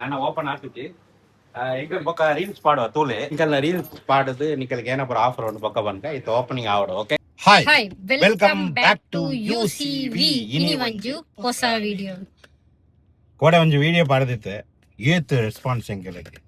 ನನ್ನ ಓಪನ್ ಆಗ್ತಿದ್ದಿ ಈಗ ಬೊಕ್ಕ ರೀಲ್ಸ್ ಪಾಡುವ ತೂಲೆ ಇಂಕಲ್ನ ರೀಲ್ಸ್ ಪಾಡದು ನಿಕಲ್ಗೆ ಏನಪ್ಪ ಆಫರ್ ಉಂಟು ಬೊಕ್ಕ ಬಂಕ ಇದು ಓಪನಿಂಗ್ ಆವಡು okay hi welcome back to UCV ಇನಿ ಒಂಜು ಹೊಸ ವಿಡಿಯೋ ಕೋಡೆ ಒಂಜಿ ವಿಡಿಯೋ ಪಾಡದಿತ್ತೆ ಏತ್ ರೆಸ್ಪಾನ್ಸ್ ಎಂಕಲಕ್ಕೆ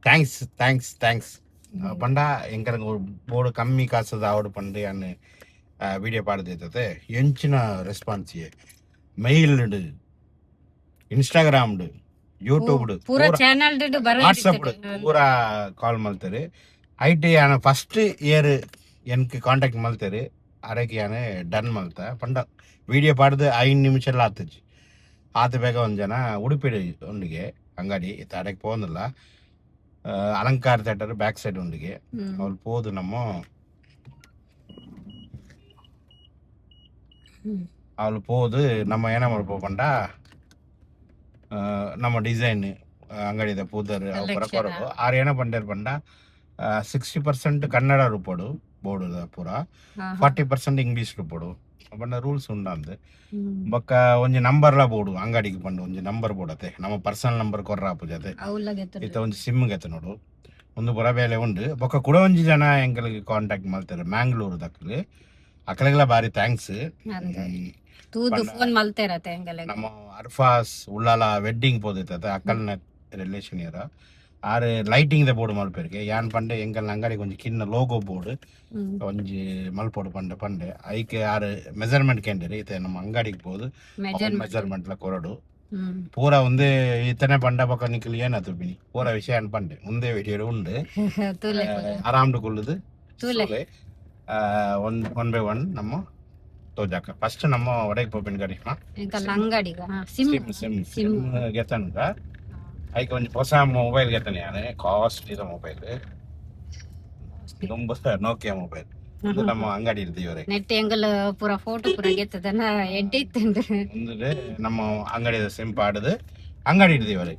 ಥ್ಯಾಂಕ್ಸ್ ಪಂಡ ಎಂಕಲ ಬೋರ್ಡು ಕಮ್ಮಿ ಕಾಸದ ಆವಡು ಪಂಡು ಅನ್ನು ವಿಡಿಯೋ ಪಾಡದಿತ್ತೆ ಎಂಚಿನ ರೆಸ್ಪಾನ್ಸ್ ಮೇಲ್ ಇನ್ಸ್ಟಾಗ್ರಾಮ್ ಯೂಟ್ಯೂಬ್ ವಾಟ್ಸಪ್ ಪೂರ ಕಾಲ್ ಮಲ್ತಾರೆ ಐಟಿ ಯಾನ ಫಸ್ಟ್ ಇಯರ್ ಎನ್ಕ್ ಕಾಂಟ್ಯಾಕ್ಟ್ ಮಲ್ತಾರೆ ಅರಕ್ಕೆ ಯಾನೆ ಡನ್ ಮಲ್ತ ಪಂಡ ವಿಡಿಯೋ ಪಾಡ್ದು 5 ನಿಮಿಷ ಆತಜಿ ಆತ ಬೇಗ ಒಂದು ಜನ ಉಡುಪಿ ಉಂಡಿಗೆ ಅಂಗಡಿ ತಡಕ್ಕೆ ಪೋಂದಿಲ್ಲ ಅಲಂಕಾರ ಥಿಯೇಟರ್ ಬ್ಯಾಕ್ ಸೈಡ್ ಉಂಡಿಗೆ ಅವ್ರು ಪೋದು ಅವ್ಳು ಪೋದು ನಮ್ಮ ಏನ ಮಾಡ್ಪೋ ಪಂಡ ನಮ್ಮ ಡಿಸೈನ್ ಅಂಗಡಿದ ಪೂದರ್ ಕೊರಡು ಆರು ಏನ ಪಂಡೇರ್ ಪಂಡ 60% ಕನ್ನಡ ರೂಪಡು ಬೋರ್ಡು ಪೂರ 40% ಇಂಗ್ಲೀಷ್ ರೂಪಡು ಪಂಡ ರೂಲ್ಸ್ ಉಂಡಂದು ಬೊಕ್ಕ ಒಂಜಿ ನಂಬರ್ಲ ಬೋರ್ಡು ಅಂಗಡಿಗೆ ಪಂಡು ಒಂಜಿ ನಂಬರ್ ಬೋಡತೆ ನಮ್ಮ ಪರ್ಸನಲ್ ನಂಬರ್ ಕೊರ್ರ ಪೂಜತೆ ಇತ್ತ ಒಂಜಿ ಸಿಮ್ ಗೆತ್ತ ನೋಡು ಒಂದು ಪುರ ಬೇಲೆ ಉಂಡು ಬೊಕ್ಕ ಕೂಡ ಒಂಜಿ ಜನ ಎಂಕಲ್ಗೆ ಕಾಂಟ್ಯಾಕ್ಟ್ ಮಾಡ್ತಾರೆ ಮ್ಯಾಂಗ್ಳೂರು ದಕ್ಕಲು ಅಕ್ಕಲಿಗೆಲ್ಲ ಬಾರಿ ಥ್ಯಾಂಕ್ಸ್ ನಮ್ಮ ಅರ್ಫಾಸ್ ಉಳ್ಳಾಲ ವೆಡ್ಡಿಂಗ್ ಪೋದೈತೆ ಅಕ್ಕಲ್ನ ರಿಲೇಷನ್ ಇರ ಆರು ಲೈಟಿಂಗ್ ದ ಬೋರ್ಡ್ ಮಲ್ಪೇರಿಗೆ ಯಾನ್ ಪಂಡೆ ಎಂಕಲ್ನ ಅಂಗಡಿಗೆ ಒಂಜಿ ಕಿನ್ನ ಲೋಗೋ ಬೋರ್ಡ್ ಒಂಜಿ ಮಲ್ಪೋಡು ಪಂಡೆ ಐಕೆ ಆರು ಮೆಜರ್ಮೆಂಟ್ ಕೇಂದ್ರಿ ಈತ ನಮ್ಮ ಅಂಗಡಿಗೆ ಪೋದು ಮೆಜರ್ಮೆಂಟ್ ಲ ಕೊರಡು ಪೂರ ಒಂದೇ ಈತನೆ ಪಂಡ ಪಕ್ಕ ನಿಕ್ಕಲು ಏನತ್ತು ಬಿನಿ ಪೂರ ವಿಷಯ ಪಂಡೆ ಮುಂದೆ ವಿಡಿಯೋ ಉಂಡು ಆರಾಮ್ಡು ಕುಲ್ಲುದು ಒನ್ ಬೈ ಒನ್ ನಮ್ಮ ತೋಜಾಕ ಫಸ್ಟ್ ನಮ್ಮ ಒಡೆಗೆ ಪೋಪಿನ ಗಡಿ ಸಿಮ್ ಗೆತ್ತನ್ಗ ಐಕೆ ಒಂಜಿ ಹೊಸ ಮೊಬೈಲ್ ಗೆತ್ತನೆ ಯಾನೆ ಕಾಸ್ಟ್ಲಿ ಮೊಬೈಲ್ ತುಂಬ ನೋಕಿಯಾ ಮೊಬೈಲ್ ಇದು ನಮ್ಮ ಅಂಗಡಿ ಇರ್ತೀವ್ರೆ ನೆಟ್ ಎಂಗಲ್ ಪೂರ ಫೋಟೋ ಪೂರ ಗೆತ್ತದನ ಎಡ್ಡೆ ಇತ್ತಂದ್ರೆ ಅಂದ್ರೆ ನಮ್ಮ ಅಂಗಡಿದ ಸಿಮ್ ಪಾಡದು ಅಂಗಡಿ ಇರ್ತೀವ್ರೆ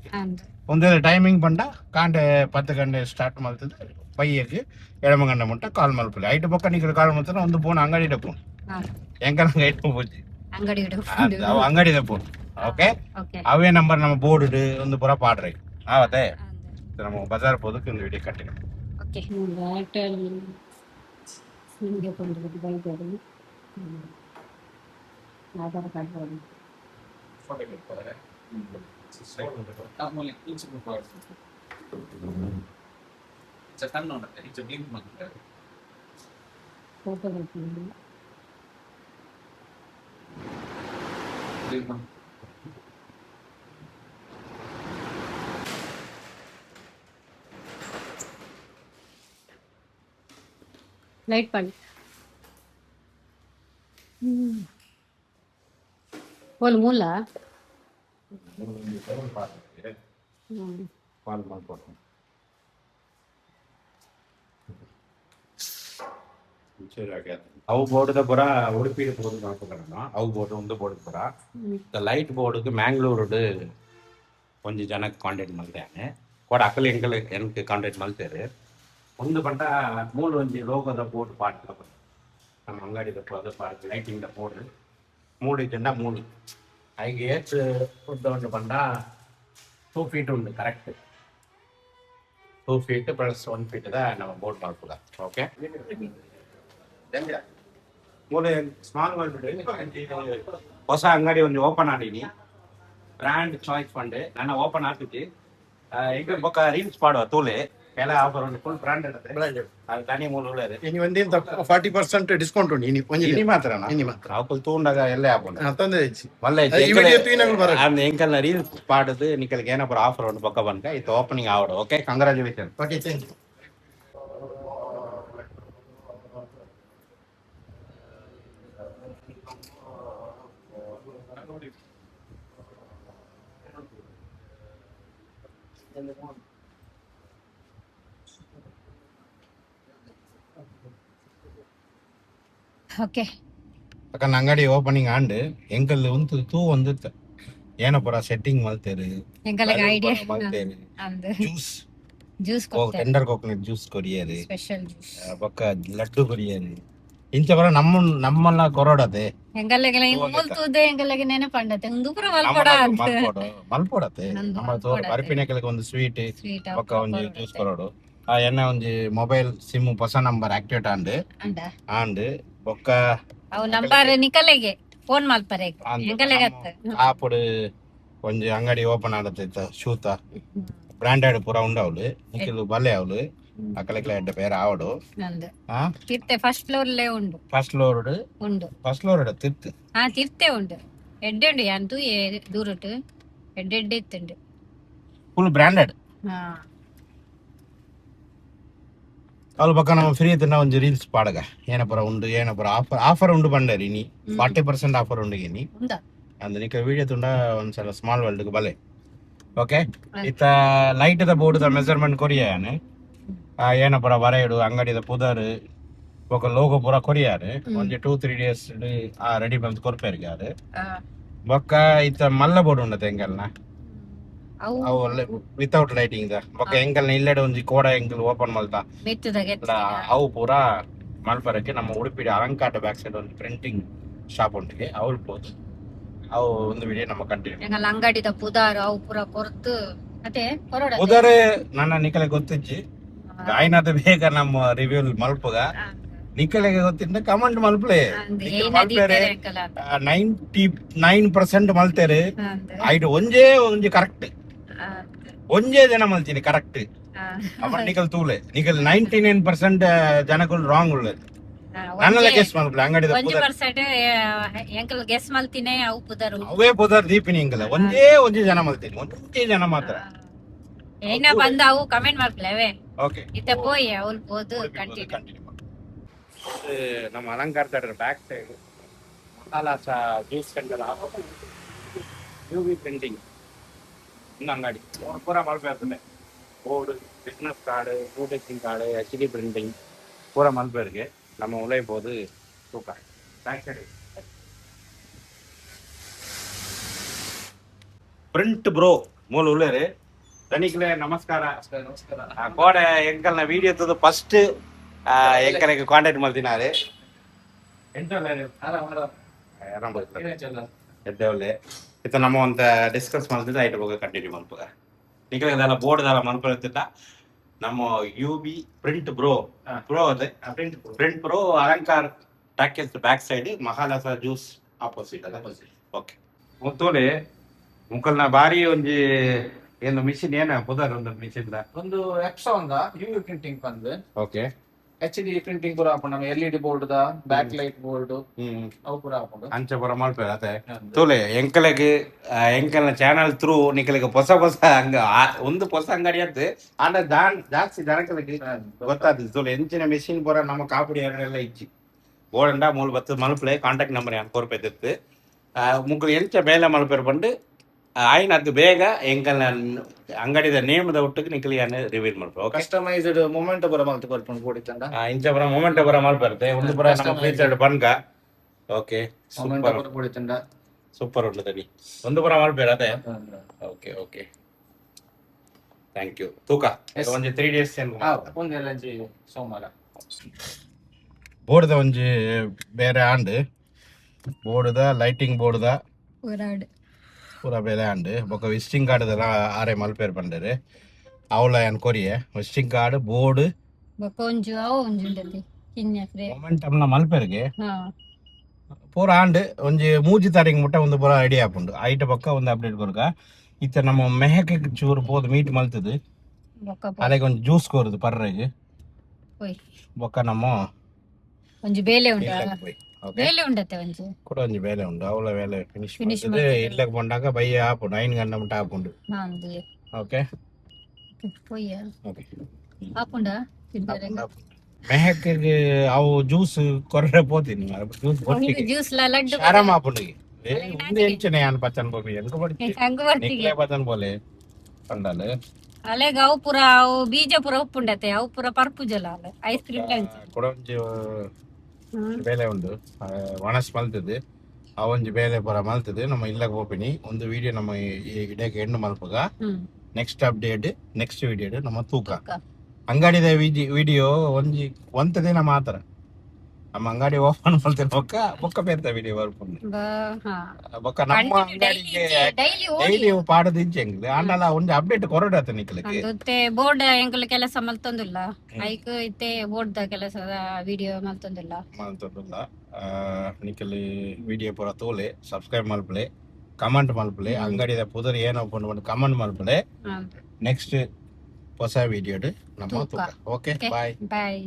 ಒಂದೇ ಟೈಮಿಂಗ್ ಪಂಡ ಕಾಂಟೆ 10 ಗಂಟೆ ಸ್ಟಾರ್ಟ್ ಮಾಡ್ತದೆ ಬೈಯಕ್ಕೆ 7 ಗಂಟೆ ಮುಟ್ಟ ಕಾಲ್ ಮಲ್ಪಲಿ ಐಟ್ ಪಕ್ಕ ನಿಕ್ಕಲು ಕಾಲ್ ಮಾಡ್ತಾರೆ ಒಂದು ಫೋನ್ ಅಂಗಡಿ ಫೋನ್ ಎಂಕಲ್ ಐಟ್ ಪೂಜಿ ಅಂಗಡಿದ ಫೋನ್ ಓಕೆ ಅವೇ ನಂಬರ್ ನಮ್ಮ ಬೋರ್ಡ್ ಒಂದು ಪುರ ಪಾಡ್ರಿ ಆವತ್ತೆ ನಮ್ಮ ಬಜಾರ್ ಪೋದಕ್ಕೆ ಒಂದು ವಿಡಿಯೋ ಕಟ್ಟಿನ ಓಕೆ ನಿಮಗೆ ಕೊಂಡು ಬೈದರು ಆಧಾರ ಕಾರ್ಡ್ ಬೋದು ಫೋಟೋ ಕ್ಲಿಕ್ ಆಮೂಲೆ ಇನ್ಸ್ಟಾಗ್ರಾಮ್ ಚಕನ್ ನೋಡತ್ತೆ ಇದು ಲಿಂಕ್ ಮಾಡ್ತಾರೆ ಫೋಟೋ ಬರ್ತೀನಿ ಲೈಟ್ ಪಂಡ್ ಓಲ್ ಮೂಲ ಕಾಲ್ ಮಾಡ್ಕೊಡ್ತೀನಿ ಅವು ಬೋರ್ಡ್ ಪುರ ಉಡುಪಿ ಬೋರ್ಡ್ ಮಾಡ್ಕೊಳ್ಣ ಅವು ಬೋರ್ಡ್ ಒಂದು ಬೋರ್ಡ್ ಪುರ ಲೈಟ್ ಬೋರ್ಡ್ ಮ್ಯಾಂಗ್ಳೂರು ಒಂಜಿ ಜನಕ್ಕೆ ಕಾಂಟ್ಯಾಕ್ಟ್ ಮಾಡ್ತೇನೆ ಕೂಡ ಅಕ್ಕಲ್ ಎಂಕ್ ಕಾಂಟ್ಯಾಕ್ಟ್ ಮಾಡ್ತೇವೆ ಒಂದು ಪಂಡ ಮೂಲ ಒಂಜಿ ಲೋಗೋದ ಬೋರ್ಡ್ ಪಾಟ್ ನಮ್ಮ ಅಂಗಡಿದ ಪಾಟ್ ಲೈಟಿಂಗ್ ಬೋರ್ಡ್ 3 ಜನ 3 ಐಗೆ ಏಟ್ ಉದ್ದ ಉಂಡು ಪಂಡ 2 ಫೀಟ್ ಉಂಡು ಕರೆಕ್ಟ್ 2 ಫೀಟ್ ಪ್ಲಸ್ 1 ಫೀಟ್ ನಮ್ಮ ಬೋರ್ಡ್ ಮಾಡ್ಬೋದ ಓಕೆ ಮೂಲೆ ಸ್ಮಾಲ್ ಹೊಸ ಅಂಗಡಿ ಒಂದು ಓಪನ್ ಆಡೀನಿ ಬ್ರ್ಯಾಂಡ್ ಚಾಯ್ಸ್ ಫಂಡ್ ನನ್ನ ಓಪನ್ ಆಗ್ತಿದ್ದಿ ಈಗ ಬೊಕ್ಕ ರೀಲ್ಸ್ ಪಾಡುವ ತೂಲೆ ಎಲ್ಲ ಆಫರ್ ಉಂಟು ಫುಲ್ ಬ್ರಾಂಡೆಡ್ ಅದು ತನಿ ಮೂಲ ಉಳ್ಳೇದು ಇನಿ ಒಂದಿನ 40% ಡಿಸ್ಕೌಂಟ್ ಉಂಟು ಇನಿ ಒಂಜಿ ಇನಿ ಮಾತ್ರ ಇನಿ ಮಾತ್ರ ಅವಕಲ್ ತೂಂಡಾಗ ಎಲ್ಲೇ ಆಪುಂಡು ಅಂತಂದೆ ಇಚ್ಚಿ ಮಲ್ಲ ಈ ವಿಡಿಯೋ ತೂಯಿನಗಳು ಬರ ಅಂದ್ ಎಂಕಲ್ನ ರೀಲ್ಸ್ ಪಾಡದು ನಿಕಲ್ಗೆ ಏನಪ್ಪ ಆಫರ್ ಉಂಟು ಬೊಕ್ಕ ಬಂಕ ಇದು ಓಪನಿಂಗ್ ಆವಡು okay congratulation okay thank you okay ಅಕ್ಕನ ಅಂಗಡಿ ಓಪನಿಂಗ್ ಆಂಡ್ ಎಂಕಲ್ ಒಂದು ತೂ ಒಂದಿತ್ತ ಏನ ಪುರ ಸೆಟ್ಟಿಂಗ್ ಮಲ್ತೇರು ಎಂಕಲ್ಗೆ ಐಡಿಯಾ ಮಲ್ತೇರು ಅಂದ juice juice tender coconut juice courier special juice ಬೊಕ್ಕ ಲಡ್ಡು ಕೊರಿಯರು ಇಂಚ ಬರ ನಮ್ಮನ್ನ ಕೊರೋಡತೆ ಎಂಗಲ್ಲಿಗೆ ಮೂಲ್ತುದೆ ಎಂಗಲ್ಲಿಗೆ ನೆನಪಂಡತೆ ಒಂದು ಪುರ ಮಲ್ಪಡ ಅಂತ ಮಲ್ಪೋಡತೆ ನಂದು ನಮ್ಮ ಮಲ್ಪೊಡತೆ. ಅರಿಪಿನಕಲಿಗೆ ಒಂದು ಸ್ವೀಟ್ ಸ್ವೀಟ್ ಬೊಕ್ಕ ಒಂಜಿ ಜ್ಯೂಸ್ ಕೊರೋಡು ಆ ಎನ್ನ ಒಂಜಿ ಮೊಬೈಲ್ ಸಿಮ್ ಹೊಸ ನಂಬರ್ ಆಕ್ಟಿವೇಟ್ ಅಂಡ ಆಂಡ್ ಬೊಕ್ಕ ಅವು ನಂಬರ್ ನಿಕಲೆಗೆ ಫೋನ್ ಮಲ್ಪರೆ ಎಂಗಲ್ಲಿಗೆ ಅತ್ತ ಆಪುಡು ಒಂಜಿ ಅಂಗಡಿ ಓಪನ್ ಆಡತೈತ ಶೂತ ಬ್ರಾಂಡೆಡ್ ಪೂರ ಉಂಡವಳು ನಿಖಿಲ್ ಬಲೆ ಅವಳು ಅಕ್ಕಲೆಕ್ಲ ಎಡ್ಡ ಬೇರೆ ಆವಡು ನಂದು ಆ ತಿರ್ತೆ ಫಸ್ಟ್ ಫ್ಲೋರ್ಲೇ ಉಂಡು ಫಸ್ಟ್ ಫ್ಲೋರ್ಡ್ ಉಂಡು ತಿರ್ತು ಹಾ ತಿರ್ತೆ ಉಂಡು ಎಡ್ಡೆ ಉಂಡು ಯಾಂತು ದೂರಟ್ಟು ಎಡ್ಡೆ ಇತ್ತುಂಡು ಫುಲ್ ಬ್ರಾಂಡೆಡ್ ಹಾ ಅವ್ರ ಪಕ್ಕ ನಮ್ಮ ಫ್ರೀ ಇತ್ತು ಒಂಜಿ ರೀಲ್ಸ್ ಪಾಡಗ ಏನಪ್ಪರ ಉಂಡು ಏನಪ್ಪರ ಆಫರ್ ಉಂಡು ಬಂಡರಿ ನೀ 40% ಆಫರ್ ಉಂಡು ನೀ ಉಂದ ಅಂದ್ ನಿಕ ವಿಡಿಯೋ ತುಂಡ ಒಂದ್ಸಲ ಸ್ಮಾಲ್ ವರ್ಲ್ಡ್ ಬಲೆ ಓಕೆ ಇತ್ತ ಲೈಟ್ ದ ಬೋರ್ಡ್ ದ ಮೆಜರ್ಮೆಂಟ್ ಕೊರಿಯಾನೆ ಏನಪ್ಪರ ಬರೆಯಡು ಅಂಗಡಿದ ಪುದರ್ ಬೊಕ ಲೋಗೋ ಪೂರ ಕೊರಿಯಾರು ಒಂಜಿ 2-3 ಡೇಸ್ ರೆಡಿ ಬಂದು ಕೊರ್ಪೇರಿಗೆ ಅದು ಬೊಕ್ಕ ಇತ್ತ ಮಲ್ಲ ಬೋರ್ಡ್ ಉಂಡತೆ ಎಂಗಲ್ನ ಅವು ಅವು ವಿತೌಟ್ ಲೈಟಿಂಗ್ ದ ಬೊಕ್ಕ ಎಂಗಲ್ನ ಇಲ್ಲೆಡೆ ಒಂಜಿ ಕೋಡ ಎಂಗಲ್ ಓಪನ್ ಮಲ್ತ ಮೆತ್ತದಾಗೆ ಅವು ಪೂರ ಮಲ್ಪರಕ್ಕೆ ನಮ್ಮ ಉಡುಪಿ ಅಲಂಕಾಟ ಬ್ಯಾಕ್ ಸೈಡ್ ಒಂದು ಪ್ರಿಂಟಿಂಗ್ ಶಾಪ್ ಉಂಟಿಗೆ ಅವ್ರು ಹೋದು ಅವು ಒಂದು ವಿಡಿಯೋ ನಮ್ಮ ಕಂಟಿನ್ಯೂ ಎಂಗಲ್ಲ ಅಂಗಡಿದ ಪುದಾರು ಅವು ಪೂರ ಕೊರ್ತು ಮತ್ತೆ ಕೊರೋಡ ಉದರೆ ನನ್ನ ನಿಕಲೆ ಗೊತ್ತಿಜ್ಜಿ ಆಯ್ನದ ಬೇಗ ನಮ್ಮ ರಿವ್ಯೂ ಮಲ್ಪಗ ನಿಕಲೆಗೆ ಗೊತ್ತಿದ್ದ ಕಮೆಂಟ್ ಮಲ್ಪಲೆ 99% ಮಲ್ತೇರೆ ಐಟ್ ಒಂಜಿ ಕರೆಕ್ಟ್ ಒಂಜೇ ಜನ ಮಲ್ತೀನಿ ಕರೆಕ್ಟ್ ಅವ ನಿಕಲ್ ತೂಲೆ ನಿಕಲ್ 99% ಜನಗಳು ರಾಂಗ್ ಉಳ್ಳದು ನನ್ನೆಲ್ಲ ಗೆಸ್ ಮಲ್ಪಲೆ ಅಂಗಡಿದ ಎಂಕಲ್ ಗೆಸ್ ಮಲ್ತಿನೇ ಅವು ಪುದಾರು ಅವೇ ಪುದರ್ ದೀಪಿನಿ ಹಿಂಗಲ್ಲ ಒಂದೇ ಜನ ಮಲ್ತೀನಿ ಒಂದೇ ಜನ ಮಾತ್ರ ಏನ ಬಂದ ಅವು ಕಮೆಂಟ್ ಮಾಡ್ಲವೆ ಓಕೆ ಇತ್ತ ಪೋಯಿ ಅವಲ್ ಪೋದು ಕಂಟಿನ್ಯೂ ಕಂಟಿನ್ಯೂ ನಮ್ಮ ಅಲಂಕಾರದ back side masala juice centre UV printing ಇನ್ನು ಅಂಗಡಿ ಪೂರ ಮಲ್ಪೇರ್ತದೆ ಬೋರ್ಡ್ ಬಿಸ್ನೆಸ್ ಕಾರ್ಡ್ ಫೋಟೇಸಿಂಗ್ ಕಾರ್ಡ್ HD ಪ್ರಿಂಟಿಂಗ್ ಪೂರ ಮಲ್ಪೇರಿಗೆ ನಮ್ಮ ಉಳೈಬೋದು ತೂಕ ಬ್ಯಾಕ್ ಸೈಡ್ ಪ್ರಿಂಟ್ ಬ್ರೋ ಮೂಲ ಉಳ್ಳೇರಿ தனிக்கல நமஸ்கார கோட எங்கல்ன வீடியோ தூது ஃபர்ஸ்ட் எங்களுக்கு கான்டாக்ட் ಮಾಡ್ತಿನಾರೆ ಎದ್ದೇವಲೆ ಇತ್ತ ನಮ್ಮ ಒಂದು ಡಿಸ್ಕಸ್ ಮಾಡ್ತಿದ್ದ ಐಟ್ ಬಗ್ಗೆ ಕಂಟಿನ್ಯೂ ಮಾಡ್ಬೋದ ನಿಕಲೆ ಅದೆಲ್ಲ ಬೋರ್ಡ್ ಅದೆಲ್ಲ ಮನ್ಕೊಳ್ತಿದ್ದ ನಮ್ಮ UB ಪ್ರಿಂಟ್ ಬ್ರೋ ಅದೇ ಪ್ರಿಂಟ್ ಬ್ರೋ ಅಲಂಕಾರ್ ಟಾಕೆಸ್ ಬ್ಯಾಕ್ ಸೈಡ್ ಮಹಾಲಾಸ ಜ್ಯೂಸ್ ಆಪೋಸಿಟ್ ಅದ ಓಕೆ ಮುತ್ತೋಲೆ ಮುಕ್ಕಲ್ನ ಬಾರಿ ಒಂಜಿ ಏನು ಮಿಷಿನ್ ಏನ ಪುದರ್ ಒಂದು ಮಿಷಿನ್ ಒಂದು ಎಕ್ಸ್ಟ್ರಾ ಒಂದ ಯುವಿ ಪ್ರಿಂಟಿಂಗ್ ಬಂದು ಓಕೆ HD ಪ್ರಿಂಟಿಂಗ್ ಪೂರ ಹಾಕೊಂಡು ನಮ್ಮ LED board the back light board ಅವು ಪೂರ ಹಾಕೊಂಡು ಅಂಚೆ ಪುರ ಮಲ್ಪೇರ ಅದೇ ತೋಲೆ ಎಂಕಲೆಗೆ ಎಂಕಲ್ನ ಚಾನಲ್ ಥ್ರೂ ನಿಕಲಿಗೆ ಹೊಸ ಹಂಗ ಒಂದು ಹೊಸ ಅಂಗಡಿ ಅಂತ ಆಂಡ ಜಾಸ್ತಿ ಜನಕಲಿಗೆ ಗೊತ್ತಾದ ತೋಲೆ ಎಂಚಿನ ಮೆಷಿನ್ ಪೂರ ನಮ್ಮ ಕಾಪುಡಿ ಎಲ್ಲ ಇಚ್ಚಿ ಬೋರ್ಡ್ ಮೂಲ ಬತ್ತು ಮಲ್ಪಲೆ ಕಾಂಟ್ಯಾಕ್ಟ್ ನಂಬರ್ ಯಾನ್ ಕೊರ್ಪೈತಿತ್ತು ಮುಗ್ಳು ಎಂಚ ಮೇಲೆ ಮಲ್ಪೇರ್ ಬಂದು ಆಯ್ನ ಅದು ಬೇಗ ಎಂಕಲ್ನ ಅಂಗಡಿದ ನೇಮದ ಒಟ್ಟಿಗೆ ನಿಕಲಿಯಾನೆ ರಿವೀಲ್ ಮಾಡ್ಬೇಕು ಓಕೆ ಕಸ್ಟಮೈಸ್ಡ್ ಮೊಮೆಂಟ್ ಪೂರ ಮಲ್ತು ಕೊರ್ಕೊಂಡು ಕೂಡಿತ್ತಂಡ ಇಂಚ ಪುರ ಮೊಮೆಂಟ್ ಪುರ ಮಲ್ಪೇರ್ತೆ ಒಂದು ಪುರ ನಮ್ಮ ಫೀಚರ್ಡ್ ಬನ್ಗ ಓಕೆ ಮೊಮೆಂಟ್ ಪೂರ ಕೂಡಿತ್ತಂಡ ಸೂಪರ್ ಉಂಟು ತಡಿ ಒಂದು ಪುರ ಮಲ್ಪೇರ ಅದೇ ಓಕೆ ಓಕೆ ಥ್ಯಾಂಕ್ ಯು ತೂಕ ಒಂಜಿ 3 ಡೇಸ್ ಒಂದೆಲ್ಲ ಸೋಮವಾರ ಬೋರ್ಡ್ದ ಒಂಜಿ ಬೇರೆ ಆಂಡ್ ಬೋರ್ಡ್ದ ಲೈಟಿಂಗ್ ಬೋರ್ಡ್ದ ಪುರಾಡ್ ಪೂರ ಬೇರೆ ಆಂಡ್ ಬೊಕ ವಿಸಿಟಿಂಗ್ ಕಾರ್ಡ್ ಆರೆ ಮಲ್ಪೇರ್ ಬಂಡರೆ ಅವಳ ಏನ್ ಕೊರಿಯೆ ವಿಸಿಟಿಂಗ್ ಕಾರ್ಡ್ ಬೋರ್ಡ್ ಬಕೊಂಜು ಅವು ಒಂಜುಂಡತಿ ಕಿನ್ನೆ ಫ್ರೇ ಮೊಮೆಂಟಮ್ನ ಮಲ್ಪೇರ್ಗೆ ಹಾ ಪೂರ ಆಂಡ್ ಒಂಜಿ 3 ತಾರೀಕು ಮುಟ್ಟ ಒಂದು ಪೂರ ಐಡಿಯಾ ಆಪುಂಡು ಐಟ ಪಕ್ಕ ಒಂದು ಅಪ್ಡೇಟ್ ಕೊರ್ಗ ಇತ್ತ ನಮ್ಮ ಮೆಹಕ್ಕೆ ಚೂರು ಪೋದು ಮೀಟ್ ಮಲ್ತದು ಬೊಕ್ಕ ಅಲೆಗೆ ಒಂದು ಜ್ಯೂಸ್ ಕೋರುದು ಪರ್ರೆಗೆ ಪೋಯ್ ಬೊಕ್ಕ ನಮ್ಮ ಒಂಜಿ ಬೇಲೆ ಉಂಡ ಓಕೆ ಬೇಲೆ ಉಂಡತೆ ಒಂಜಿ ಕೂಡ ಒಂಜಿ ಬೇಲೆ ಉಂಡು ಅವಳ ಬೇಲೆ ಫಿನಿಶ್ Finish ಮಾಡ್ತದೆ ಇಲ್ಲಕ್ಕೆ ಬಂದಾಗ ಬಯ್ಯ ಆಪುಂಡು 9 ಗಂಟೆ ಮುಟ್ಟ ಆಪುಂಡು ನಾಂದಿ ಓಕೆ ಪೋಯ್ಯ ಓಕೆ ಆಪುಂಡ ತಿರ್ದರೆ ಮೆಹಕ್ಕೆ ಅವು ಜ್ಯೂಸ್ ಕೊರ್ರೆ ಪೋತೀನಿ ಜ್ಯೂಸ್ ಬೊಟ್ಟಿಗೆ ಜ್ಯೂಸ್ ಲ ಲಡ್ಡು ಆರಾಮ ಆಪುಂಡಿಗೆ ಮುಂದೆ ಎಂಚನೆ ಯಾನ್ ಪಚನ್ ಬೋಬಿ ಎಂಕ ಬಡ್ತಿ ಹಂಗ ಬರ್ತಿಗೆ ನಿಕ್ಲೆ ಪಚನ್ ಬೋಲೆ ಪಂಡಾಲೆ ಅಲೆಗ ಅವು ಪುರ ಅವು ಬೀಜ ಪುರ ಉಪ್ಪುಂಡತೆ ಅವು ಪುರ ಪರ್ಪುಜಲ ಅಲೆ ಐಸ್ ಕ್ರೀಮ್ ಕೂಡ ಒಂಜಿ ಬೇಲೆ ಉಂಡು ಒಣಸ್ ಮಲ್ತದೆ ಅವೊಂಜಿ ಬೇಲೆ ಪುರ ಮಲ್ತದೆ ನಮ್ಮ ಇಲ್ಲಕ್ಕೆ ಹೋಪಿನಿ ಒಂದು ವಿಡಿಯೋ ನಮ್ಮ ಈ ಇಡಕ್ಕೆ ಹೆಣ್ಣು ಮಲ್ಪಗ ನೆಕ್ಸ್ಟ್ ಅಪ್ಡೇಟ್ ನೆಕ್ಸ್ಟ್ ವಿಡಿಯೋ ನಮ್ಮ ತೂಕ ಅಂಗಡಿದ ವಿಡಿಯೋ ಒಂಜಿ ಒಂತ ದಿನ ಮಾತ್ರ ನಮ್ಮ ಅಂಗಡಿ ಓಪನ್ ಮಾಡ್ತೇನೆ ಬೊಕ್ಕ ಬೇರೆ ವಿಡಿಯೋ ಬರ್ಪುಂಡು ಬೊಕ್ಕ ನಮ್ಮ ಅಂಗಡಿಗೆ ಡೈಲಿ ಪಾಡದಿಂಚೆ ಅಂಡಲ ಒಂದು ಅಪ್ಡೇಟ್ ಕೊರಡಾತ ನಿಕ್ಲಿಕ್ಕೆ ಅಂದುತ್ತೆ ಬೋರ್ಡ್ ಎಂಕಲ್ ಕೆಲಸ ಮಲ್ತೊಂದಿಲ್ಲ ಐಕ್ ಇತ್ತೆ ಬೋರ್ಡ್ ದ ಕೆಲಸದ ವಿಡಿಯೋ ಮಲ್ತೊಂದಿಲ್ಲ ನಿಕ್ಕಲಿ ವಿಡಿಯೋ ಪೂರ ತೋಲೆ ಸಬ್ಸ್ಕ್ರೈಬ್ ಮಲ್ಪಲೆ ಕಮೆಂಟ್ ಮಲ್ಪಲೆ ಅಂಗಡಿದ ಪುದರ್ ಏನೋ ಬಂದು ಕಮೆಂಟ್ ಮಲ್ಪಲೆ ನೆಕ್ಸ್ಟ್ ಹೊಸ ವಿಡಿಯೋ ನಮ್ಮ ಓಕೆ ಬಾಯ್ ಬಾಯ್